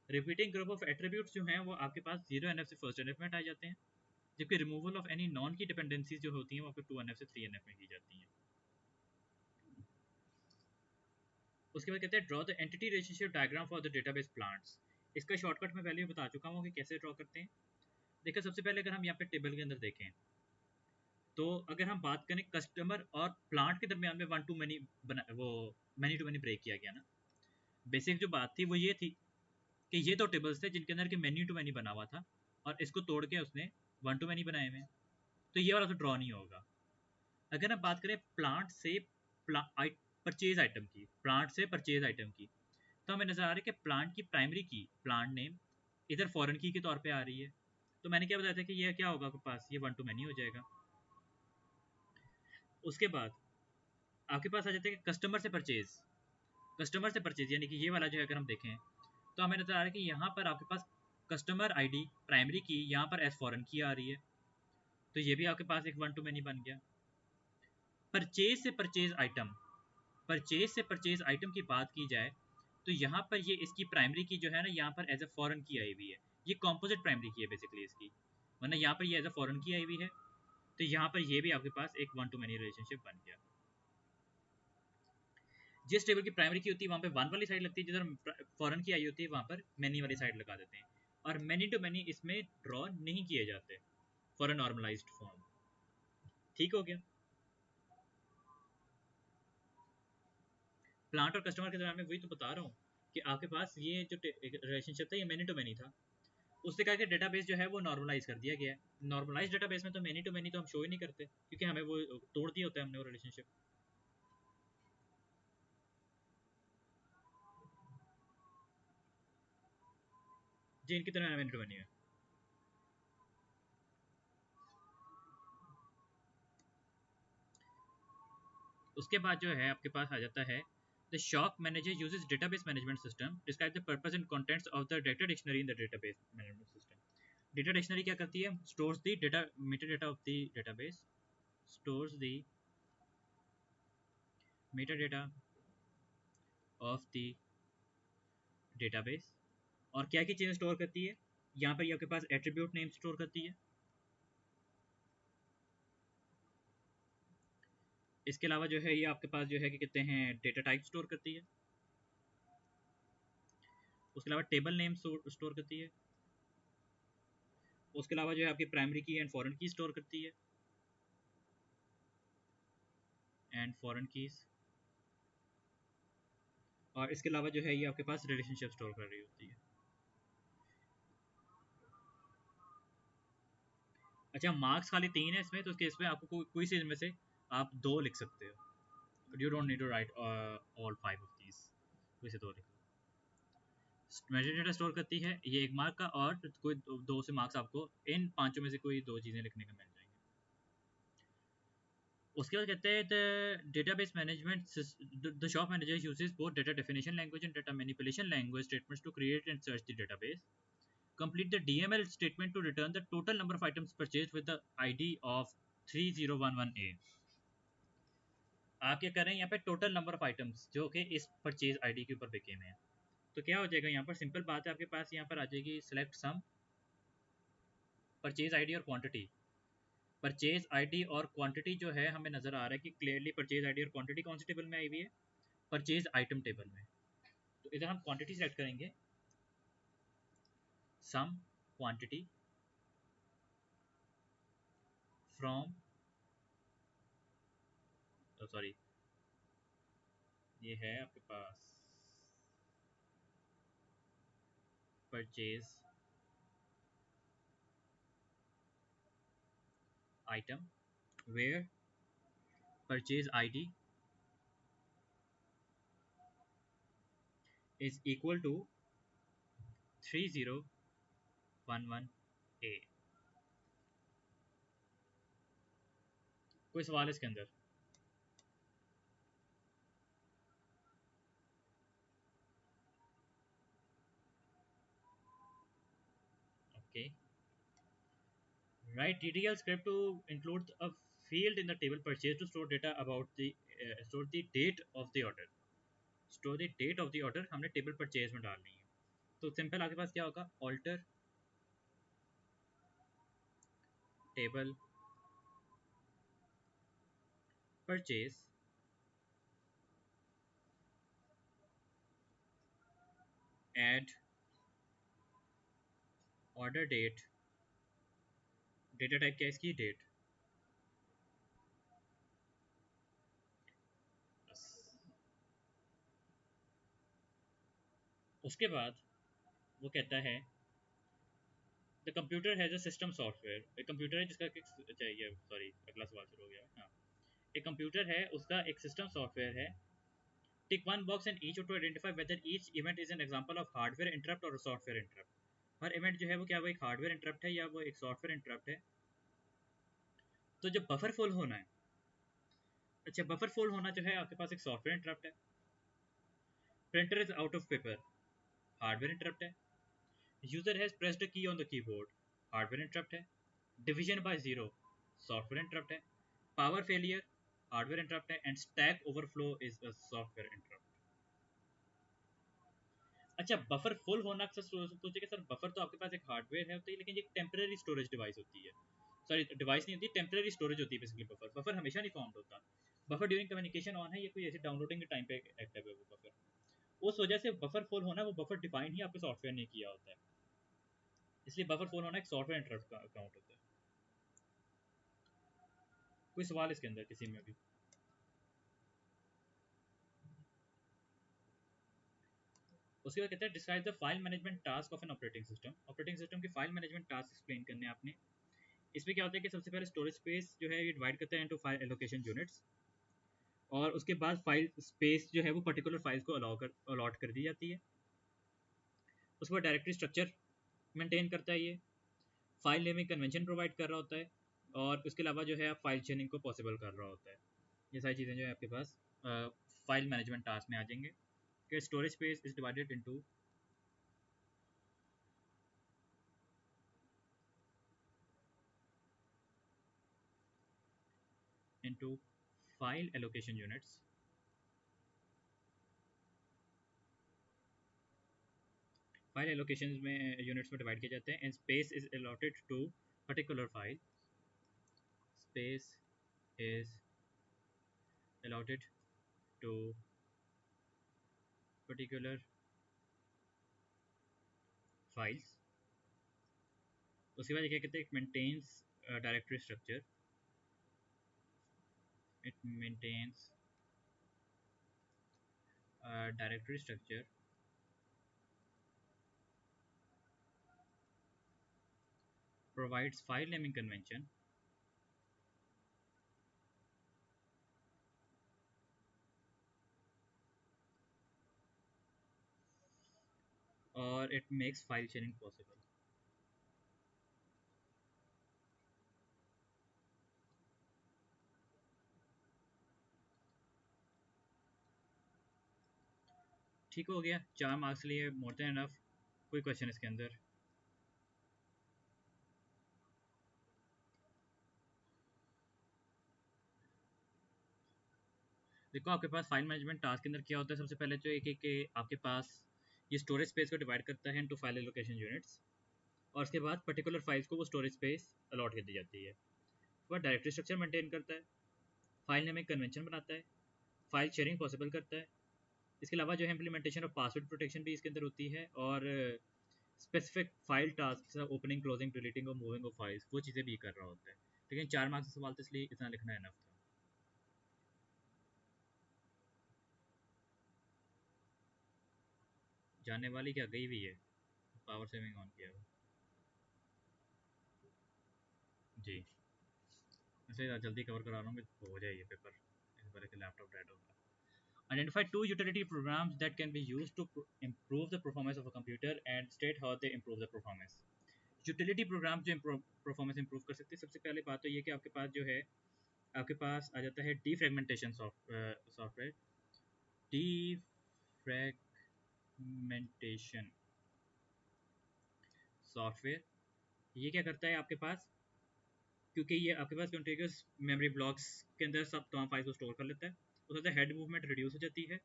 रिपीटिंग ग्रुप ऑफ एट्रीब्यूट्स जो हैं वो आपके पास 0NF से फर्स्ट NF में हटाए जाते हैं, जबकि रिमूवल ऑफ एनी नॉन की डिपेंडेंसीज जो होती हैं वो आपको 2NF से 3NF में की जाती हैं। उसके बाद कहते हैं draw the entity relationship diagram for the database plants. इसका शॉर्टकट मैं पहले बता चुका हूँ कि कैसे ड्रॉ करते हैं। देखिए सबसे पहले अगर हम यहाँ पे टेबल के अंदर देखें, तो अगर हम बात करें कस्टमर और प्लांट के दरमियान में वन टू मैनी वो मैनी टू मैनी ब्रेक किया गया ना। बेसिक जो बात थी वो ये थी कि ये तो टेबल्स थे जिनके अंदर के मेन्यू टू मैनी बना हुआ था, और इसको तोड़ के उसने वन टू मैनी बनाए हुए, तो ये वाला तो ड्रॉ नहीं होगा। अगर हम बात करें प्लांट से परचेज आइटम की, प्लांट से परचेज आइटम की, तो हमें नजर आ रहा है कि प्लांट की प्राइमरी की, प्लांट नेम, इधर फॉरेन की के तौर पे आ रही है। तो मैंने क्या बताया था कि ये क्या होगा आपके पास, ये वन टू मैनी हो जाएगा। उसके बाद आपके पास आ जाते हैं कस्टमर से परचेज। कस्टमर से परचेज यानी कि ये वाला जो है अगर हम देखें, तो हमें नजर आ रहा है कि यहाँ पर आपके पास कस्टमर आईडी प्राइमरी की यहाँ पर एज फॉरेन की आ रही है, तो ये भी आपके पास एक वन टू मैनी बन गया। परचेज से परचेज आइटम, परचेज से परचेज आइटम की बात की जाए, तो यहाँ पर ये इसकी प्राइमरी की जो है ना यहाँ पर एज ए फॉरेन की आई हुई है, ये कॉम्पोजिट प्राइमरी की है बेसिकली इसकी, वरना यहाँ पर ये एज ए फॉरेन की आई हुई है, तो यहाँ पर ये भी आपके पास एक वन टू मैनी रिलेशनशिप बन गया। जिस टेबल की प्राइमरी की होती है वहाँ पे वन वाली साइड लगती है, जिधर फॉरेन की आई होती है वहाँ पर मैनी वाली साइड लगा देते हैं, और मैनी टू मैनी इसमें ड्रॉ नहीं किए जाते फॉर अ नॉर्मलाइज्ड फॉर्म। ठीक हो गया। प्लांट और कस्टमर के दरमियान में वही तो बता रहा हूँ कि आपके पास ये जो रिलेशनशिप था ये मैनी टू मैनी था, उससे कहा कि डेटाबेस जो है वो नॉर्मलाइज कर दिया गया है। नॉर्मलाइज डेटाबेस में तो मैनी टू मैनी तो हम शो ही नहीं करते, क्योंकि हमें वो तोड़ दिया होता है हमने वो रिलेशनशिप। जी इनकी तरह मैनी टू मैनी है। उसके बाद जो है आपके पास आ जाता है the shop manager uses database management system describe the purpose and contents of the data dictionary in the database management system. Data dictionary क्या करती है, stores the data Meta data of the database, stores the Meta data of the database, और क्या क्या चीज़ें store करती है, यहाँ पर ये आपके पास एट्रीब्यूट नेम स्टोर करती है। इसके अलावा जो है ये आपके पास जो है कि कहते हैं डेटा टाइप स्टोर करती है। उसके अलावा टेबल नेम स्टोर करती है। उसके अलावा जो है आपकी प्राइमरी की एंड फॉरेन की स्टोर करती है, एंड फॉरेन कीज। और इसके अलावा जो है ये आपके पास रिलेशनशिप स्टोर कर रही होती है। अच्छा मार्क्स खाली 3 है इसमें, तो इसमें आपको कोई सी इनमें से आप 2 लिख सकते हो। You don't need to write all five of these. तो इसे दो लिख लो। मेजर डेटा स्टोर करती है ये एक मार्क का, और कोई दो से मार्क्स आपको इन पांचों में से कोई दो चीजें लिखने का मिल जाएंगे। उसके बाद कहते हैं the database management the shop manager uses both data definition language and data manipulation language statements to create and search the database. Complete the DML statement to return the total number of items purchased with the ID of 3011A। आप क्या कर रहे हैं यहाँ पे total number of items जो कि इस परचेज आईडी के ऊपर बिके हुए हैं। तो क्या हो जाएगा यहाँ पर, सिंपल बात है, आपके पास यहाँ पर आ जाएगी सेलेक्ट सम, परचेज आईडी और क्वांटिटी। परचेज आईडी और क्वांटिटी जो है हमें नजर आ रहा है कि क्लियरली परचेज आईडी और क्वांटिटी कौन सी टेबल में आई हुई है, परचेज आइटम टेबल में। तो इधर हम क्वांटिटी सेलेक्ट करेंगे, सम क्वांटिटी फ्रॉम, सॉरी ये है आपके पास purchase item where purchase ID is equal to 3011A। कोई सवाल इसके अंदर? Okay, write DDL script to include a field in the table purchase to store data about the store the date of the order। store the date of the order हमने table purchase में डालनी है। तो simple आपके पास क्या होगा, alter table purchase add order date, data type क्या है इसकी, डेट। उसके बाद वो कहता है the computer has a system software. एक कंप्यूटर है जिसका चाहिए, सॉरी अगला सवाल शुरू हो गया। हाँ, एक कंप्यूटर है उसका एक सिस्टम सॉफ्टवेयर है। Tick one box and each to identify whether each event is an example of hardware interrupt और सॉफ्टवेयर इंटरप्ट। हर इवेंट जो है वो क्या वो एक हार्डवेयर इंटरप्ट है या वो एक सॉफ्टवेयर इंटरप्ट है। तो जब बफर फुल होना है, अच्छा बफर फुल होना जो है आपके पास एक सॉफ्टवेयर इंटरप्ट है। Printer is out of paper, hardware interrupt है। User has pressed a key on the keyboard, hardware interrupt है। Division by zero, software interrupt है। पावर फेलियर, हार्डवेयर इंटरप्ट है। And stack overflow is a software interrupt. अच्छा, buffer full होना अक्सर सोचेगा sir buffer तो आपके पास एक हार्डवेयर है होती है, लेकिन ये टेम्पररी स्टोरेज डिवाइस होती है। सॉरी डिवाइस नहीं होती, टेम्पररी स्टोरेज होती है बेसिकली। बफर बफर हमेशा नहीं फॉर्म होता। बफर ड्यूरिंग कम्युनिकेशन ऑन है, ये कोई ऐसे डाउनलोडिंग के टाइम पे एक्टिव है वो बफर। उस वजह से बफर फुल होना, वो बफर डिफाइन ही आपके सॉफ्टवेयर ने किया होता है, इसलिए बफर फुल होना एक सॉफ्टवेयर इंटरप्ट का अकाउंट होता है। कोई सवाल इसके अंदर किसी में भी? उसके बाद कहते हैं describe the file management task of an operating system. Operating system की फाइल मैनेजमेंट टास्क एक्सप्लेन करने आपने। इसमें क्या होता है कि सबसे पहले स्टोरेज स्पेस जो है ये डिवाइड करते हैं इनटू फाइल एलोकेशन यूनिट्स, और उसके बाद फाइल स्पेस जो है वो पर्टिकुलर फाइल्स को अलॉट कर दी जाती है। उसके बाद डायरेक्टरी स्ट्रक्चर मेंटेन करता है ये, फाइल नेमिंग कन्वेंशन प्रोवाइड कर रहा होता है, और उसके अलावा जो है आप फाइल चेनिंग को पॉसिबल कर रहा होता है। ये सारी चीज़ें जो है आपके पास फाइल मैनेजमेंट टास्क में आ जाएंगे कि storage space is divided into file allocation units. File allocation में यूनिट्स में डिवाइड किए जाते हैं, and space is allotted to particular file. Space is allotted to particular files। उसके बाद क्या कहते हैं, it maintains directory structure, it maintains directory structure, provides file naming convention, और it makes file sharing possible. ठीक हो गया, 4 मार्क्स लिए, मोर देन इनफ। कोई क्वेश्चन इसके अंदर? देखो आपके पास फाइल मैनेजमेंट टास्क के अंदर क्या होता है, सबसे पहले तो एक एक आपके पास ये स्टोरेज स्पेस को डिवाइड करता है इनटू फाइल एलोकेशन यूनिट्स, और उसके बाद पर्टिकुलर फाइल्स को वो स्टोरेज स्पेस अलॉट कर दी जाती है। उसके बाद डायरेक्टरी स्ट्रक्चर मेंटेन करता है, फाइल नेम एक कन्वेंशन बनाता है, फाइल शेयरिंग पॉसिबल करता है। इसके अलावा जो है इम्प्लीमेंटेशन ऑफ पासवर्ड प्रोटेक्शन भी इसके अंदर होती है, और specific file task opening closing deleting और मूविंग ऑफ फाइल्स वो चीज़ें भी कर रहा होता है। लेकिन 4 मार्क्स का सवाल तो इसलिए इतना लिखना है इनफ था। जानने वाली क्या गई हुई है, पावर सेविंग ऑन किया हुआ। जी, वैसे जल्दी कवर करा रहा हूँ मैं, हो जाए ये पेपर, इस बार के लैपटॉप डेड होगा। Identify two utility programs that can be used to improve the performance of a computer and state how they improve the performance. Utility programme जो परफॉर्मेंस इंप्रूव कर सकते हैं, सबसे पहले बात तो ये कि आपके पास जो है, आपके पास आ जाता है डीफ्रेगमेंटेशन सॉफ्टवेयर। डीफ्रेगमेंटेशन सॉफ्टवेयर ये क्या करता है आपके पास, क्योंकि ये आपके पास कंटिन्यूस मेमोरी ब्लॉक्स के अंदर सब तमाम फाइल्स को स्टोर कर लेता है, उससे हेड मूवमेंट रिड्यूस हो जाती है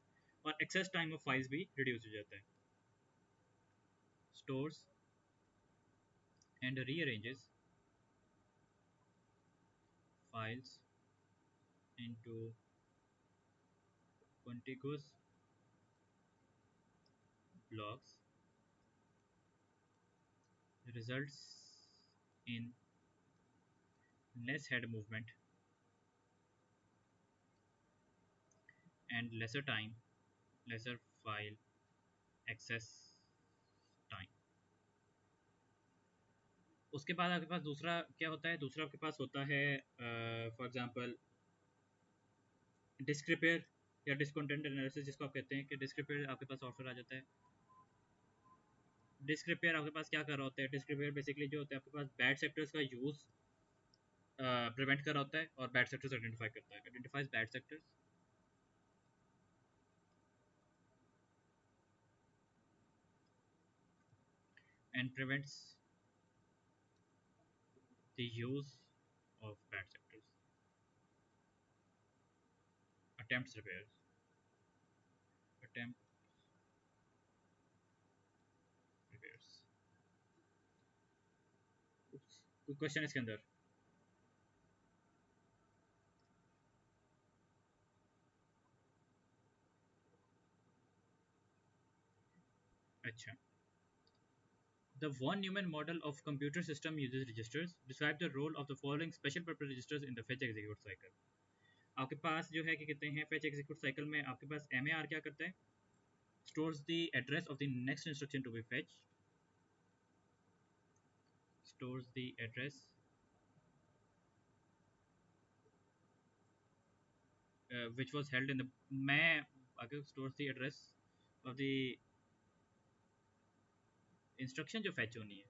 और एक्सेस टाइम ऑफ फाइल्स भी रिड्यूस हो जाता है। Stores and rearranges files into contiguous blocks results in less head movement and lesser file access time। उसके बाद आपके पास दूसरा क्या होता है, दूसरा आपके पास होता है फॉर एग्जांपल डिस्क रिपेयर या डिस्कंटेंट एनालिसिस, जिसको आप कहते हैं कि डिस्क रिपेयर आपके पास सॉफ्टवेयर आ जाता है। डिस्क रिपेयर आपके पास क्या कर रहा होता है, डिस्क रिपेयर बेसिकली जो होता है आपके पास बैड सेक्टर्स का यूज़ प्रिवेंट कर रहा होता है और बैड सेक्टर्स आइडेंटिफाई करता है, identifies bad sectors and prevents the use of bad sectors. Attempts repairs, attempt repairs। कोई क्वेश्चन इसके अंदर? अच्छा, the von Neumann model of computer system uses registers. Describe the role of the following special purpose registers in the fetch execute cycle। आपके पास जो है कि कहते हैं fetch execute cycle में आपके पास MAR क्या करता है, stores the address of the next instruction to be fetched, stores the address which was held in the मैं आगे stores the address of the instruction जो fetch होनी है,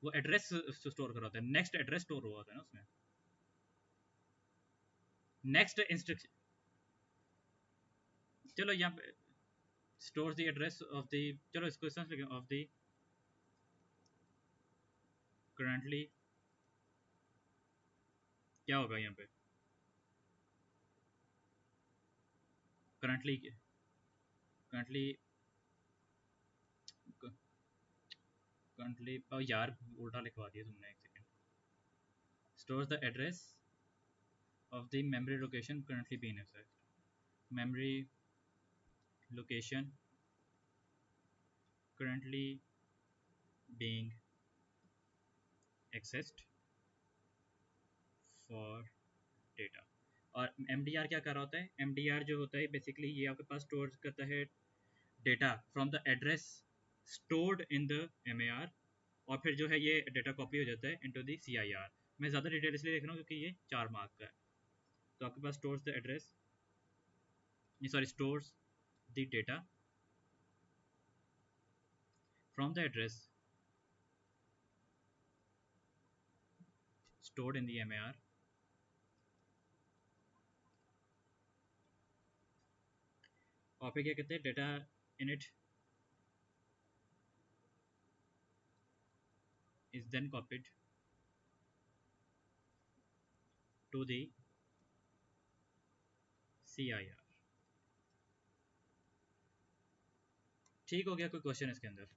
वो एड्रेस स्टोर कर होता है, नेक्स्ट एड्रेस स्टोर हुआ होता है ना उसमें, नेक्स्ट इंस्ट्रक्शन। चलो यहाँ पे store the address of the, चलो इसको इस तरह ऑफ द करंटली, क्या होगा यहाँ पे, करंटली करंटली करंटली यार उल्टा लिखवा दिया तुमने, एक second. Store the address of the memory location currently being accessed, memory location currently being accessed for data। और MDR क्या कर रहा होता है, MDR जो होता है बेसिकली ये आपके पास स्टोर करता है data from the address stored in the MAR, और फिर जो है ये डेटा कॉपी हो जाता है इनटू द CIR। मैं ज़्यादा डिटेल इसलिए लिख रहा हूँ क्योंकि ये 4 मार्क का है। तो आपके पास stores the address, sorry stores the data from the address stored in the MAR, और फिर क्या कहते हैं, data init is then copied to the CIR. ठीक हो गया? कोई क्वेश्चन इसके अंदर?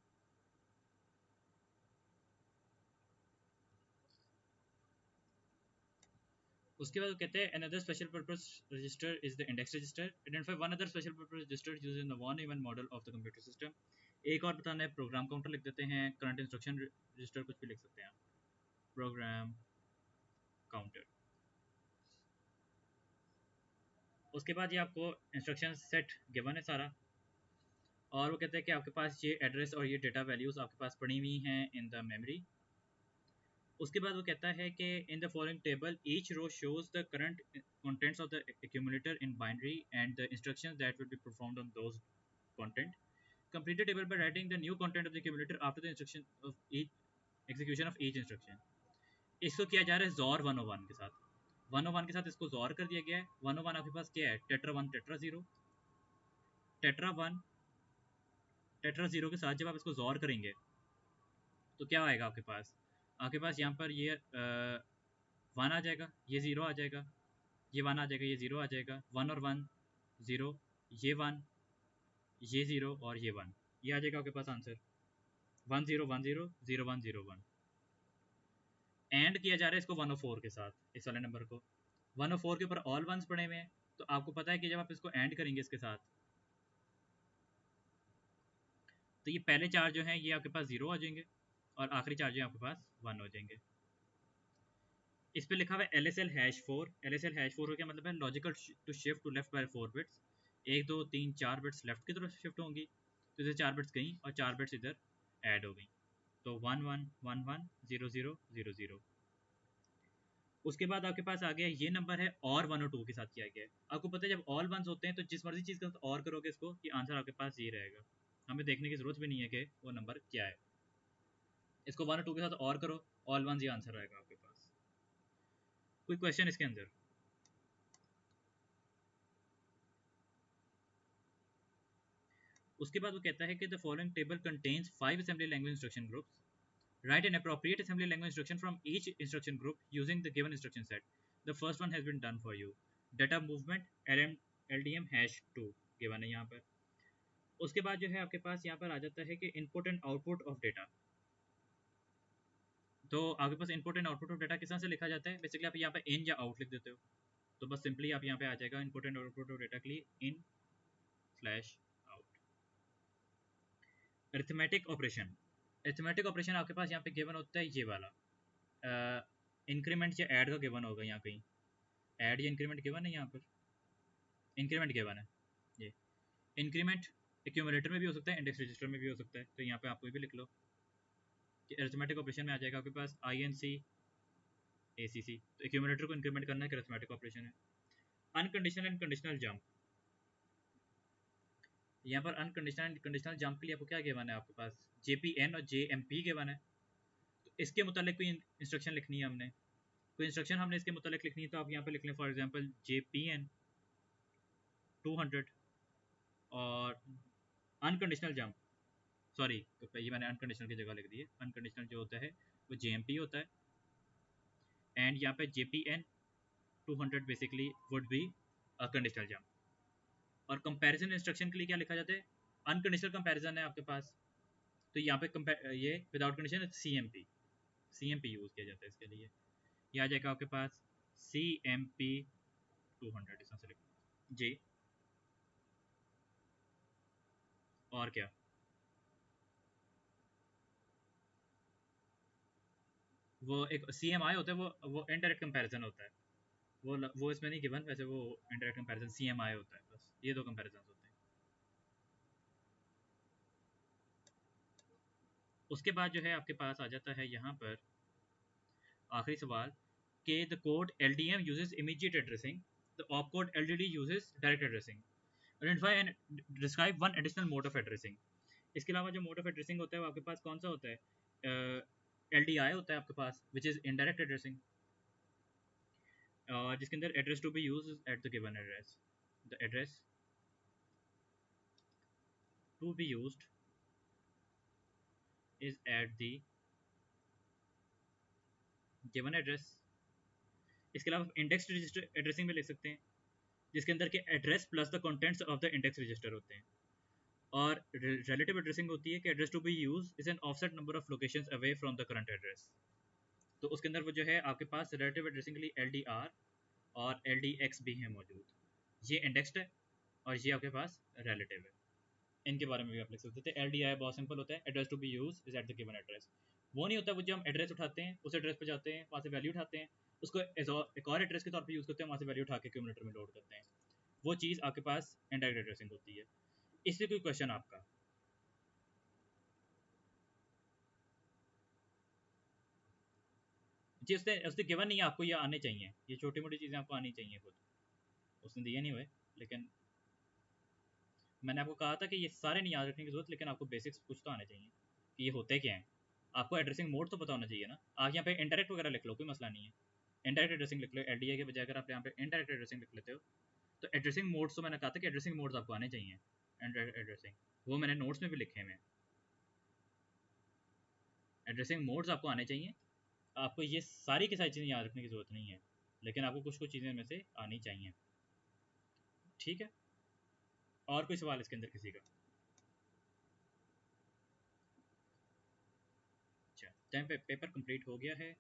उसके बाद वो कहते हैं another special purpose register is the index register. Identify one other special purpose register used in the one even model of the computer system. एक और बताना है, प्रोग्राम काउंटर लिख देते हैं, करंट इंस्ट्रक्शन रजिस्टर कुछ भी लिख सकते हैं, प्रोग्राम काउंटर। उसके बाद ये आपको इंस्ट्रक्शन सेट गिवन है सारा, और वो कहते हैं कि आपके पास ये एड्रेस और ये डेटा वैल्यूज आपके पास पड़ी हुई हैं इन द मेमोरी। उसके बाद वो कहता है कि in the following table each row shows the current contents of the accumulator in binary and the instructions that will be performed on those content. Complete the table by writing the new content of the accumulator after the instruction of each execution of each instruction. इसको किया जा रहा है जोर 101 के साथ। 101 के साथ इसको जोर कर दिया गया है। 101 आपके पास क्या है, टेट्रा 1 टेट्रा 0। टेट्रा 1 टेट्रा 0 के साथ जब आप इसको जोर करेंगे तो क्या आएगा आपके पास? आपके पास यहाँ पर ये 1 आ जाएगा, ये 0 आ जाएगा, ये 1 आ जाएगा, ये 0 आ जाएगा, 1 और 1 0, ये 1, ये 0 और ये 1, ये आ जाएगा आपके पास आंसर 1 0 1 0 0 1 0 1। एंड किया जा रहा है इसको 104 के साथ, इस वाले नंबर को 104 के ऊपर ऑल वंस पड़े हुए हैं। तो आपको पता है कि जब आप इसको एंड करेंगे इसके साथ, तो ये पहले चार जो हैं ये आपके पास 0 आ जाएंगे और आखिरी चार जो है आपके पास 1 हो जाएंगे। इस पे लिखा हुआ है LSL #4। LSL #4 का मतलब है logical to shift to left by 4 bits. 1 2 3 4 bits left की तरफ शिफ्ट होंगी, तो इधर 4 बिट्स गई और 4 बिट्स इधर ऐड हो गई, तो 1 1 1 1 0 0 0 0। उसके बाद आपके पास आ गया ये नंबर है, और 1 और 2 के साथ किया गया है। आपको पता है जब ऑल वंस होते हैं तो जिस मर्जी चीज़ का और करोगे इसको, कि आंसर आपके पास ये रहेगा, हमें देखने की जरूरत भी नहीं है कि वो नंबर क्या है। इसको 1 और 2 के साथ और करो, ऑल वंस ये आंसर रहेगा आपके पास। कोई क्वेश्चन इसके अंदर? उसके बाद वो कहता है कि the following table contains 5 assembly language instruction groups. Write an appropriate assembly language instruction from each instruction group using the given instruction set. The first one has been done for you. Data movement LDM #2 given है यहाँ पर। उसके बाद जो है आपके पास यहाँ पर आ जाता है कि input and output of data. तो आपके पास input and output of data किस तरह से लिखा जाता है? बेसिकली आप यहाँ पे इन या आउट लिख देते हो, तो बस सिंपली आप यहाँ पे आ जाएगा input and output of data के लिए in out. Arithmetic operation. Arithmetic operation आपके पास यहाँ पे गिवन होता है ये वाला, इंक्रीमेंट या ऐड का गिवन होगा यहाँ कहीं, ऐड या इंक्रीमेंट गिवन है यहाँ पर, इंक्रीमेंट गिवन है। ये इंक्रीमेंट एक्यूमुलेटर में भी हो सकता है, इंडेक्स रजिस्टर में भी हो सकता है, तो यहाँ पे आप कोई भी लिख लो कि अरिथमेटिक ऑपरेशन में आ जाएगा आपके पास INC ACC। तो एक्यूमुलेटर को इंक्रीमेंट करना है, अरिथमेटिक ऑपरेशन है। Unconditional and conditional jump. यहाँ पर अनकंडीशनल एंड कंडीशनल जंप के लिए आपको क्या गिवन है? आपके पास JPN और JMP गिवन है। तो इसके मुतालिक कोई इंस्ट्रक्शन लिखनी है हमने, कोई इंस्ट्रक्शन हमने इसके मुतालिक लिखनी है, तो आप यहाँ पे लिख लें फॉर एग्जांपल JPN 200 और अनकंडीशनल जंप, सॉरी ये मैंने अनकंडीशनल की जगह लिख दी है, अनकंडीशनल जो होता है वो JMP होता है, एंड यहाँ पे JPN 200 basically would be a conditional jump. और कंपैरिजन इंस्ट्रक्शन के लिए क्या लिखा जाता है? अनकंडीशनल कंपैरिजन है आपके पास, तो यहाँ पे ये विदाउट कंडीशन CMP यूज़ किया जाता है इसके लिए। ये आ जाएगा आपके पास CMP 200 इस तरह से लिखो जी। और क्या? वो एक CMI होता है, वो इनडायरेक्ट कंपैरिजन होता है, वो इसमें नहीं गिवन, वैसे वो इनडायरेक्ट कंपैरिजन CMI होता है। बस ये दो कंपैरिजन होते हैं। उसके बाद जो है आपके पास आ जाता है यहाँ पर आखिरी सवाल कि the code LDM uses immediate addressing, the opcode LDD uses direct addressing. Identify and describe one additional mode of addressing. इसके अलावा जो मोड ऑफ एड्रेसिंग होता है वो आपके पास कौन सा होता है, LDI होता है आपके पास, विच इज़ इनडायरेक्ट एड्रेसिंग, जिसके अंदर address to be use at the given address, the address to be used is at the given address. इसके अलावा इंडेक्स रजिस्टर एड्रेसिंग में लिख सकते हैं, जिसके अंदर के address plus the contents of the index register होते हैं। और रिलेटिव एड्रेसिंग होती है कि address to be use is an offset number of locations away from the current address. तो उसके अंदर वो जो है आपके पास रिलेटिव एड्रेसिंग के लिए LDR और LDX भी है मौजूद। ये इंडेक्स्ड है और ये आपके पास रिलेटिव है। इनके बारे में भी आप लिख सकते थे। LDI बहुत सिंपल होता है, address to be use is at the given address. वो नहीं होता वो जो हम एड्रेस उठाते हैं, उस एड्रेस पे जाते हैं, वहाँ से वैल्यू उठाते हैं, उसको एक और एड्रेस के तौर पे यूज़ करते हैं, वहाँ से वैल्यू उठा के क्यूमुलेटर में लोड करते हैं। वो चीज़ आपके पास इनडायरेक्ट एड्रेसिंग होती है। इससे कोई क्वेश्चन आपका? जी उसने उसने गिवन नहीं है, आपको ये आने चाहिए, ये छोटी मोटी चीज़ें आपको आनी चाहिए खुद, उसने दिए नहीं हुए। लेकिन मैंने आपको कहा था कि ये सारे नहीं याद रखने की जरूरत, लेकिन आपको बेसिक्स कुछ तो आने चाहिए कि ये होते क्या हैं। आपको एड्रेसिंग मोड तो पता होना चाहिए ना। आप यहाँ पे इंडायरेक्ट वगैरह लिख लो, कोई मसला नहीं है, इंडायरेक्ट एड्रेसिंग लिख लो LDA के बजाय। अगर आप यहाँ पे इंडायरेक्ट एड्रेसिंग लिख लेते हो तो एड्रेसिंग मोड्स, तो मैंने कहा था कि एड्रेसिंग मोड्स आपको आने चाहिए। इंडायरेक्ट एड्रेसिंग वो मैंने नोट्स में भी लिखे हैं, एड्रेसिंग मोड्स आपको आने चाहिए। आपको ये सारी की सारी चीज़ें याद रखने की ज़रूरत नहीं है, लेकिन आपको कुछ कुछ चीज़ें में से आनी चाहिए। ठीक है, और कोई सवाल इसके अंदर किसी का? अच्छा, टाइम पे पेपर कंप्लीट हो गया है।